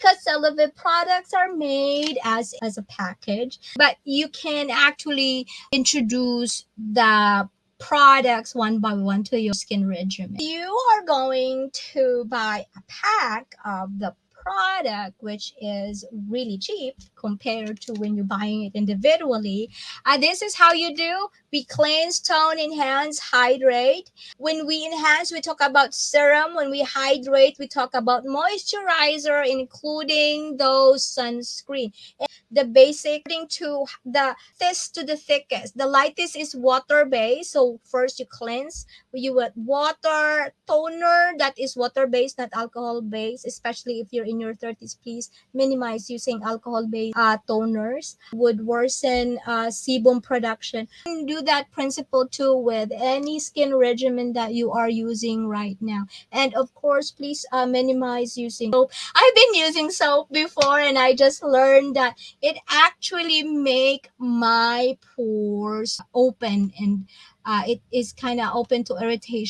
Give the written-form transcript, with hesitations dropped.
because Celavive products are made as a package, but you can actually introduce the products one by one to your skin regimen. You are going to buy a pack of the product, which is really cheap compared to when you're buying it individually. This is how you do. We cleanse, tone, enhance, hydrate. When we enhance, we talk about serum. When we hydrate, we talk about moisturizer, including those sunscreen. The basic according to the lightest to the thickest. The lightest is water based. So first you cleanse. You would water toner that is water based, not alcohol based. Especially if you're in your 30s, please minimize using alcohol based toners. Would worsen sebum production. You can do that principle too with any skin regimen that you are using right now. And of course, please minimize using soap. I've been using soap before, and I just learned that it actually make my pores open, and it is kind of open to irritation.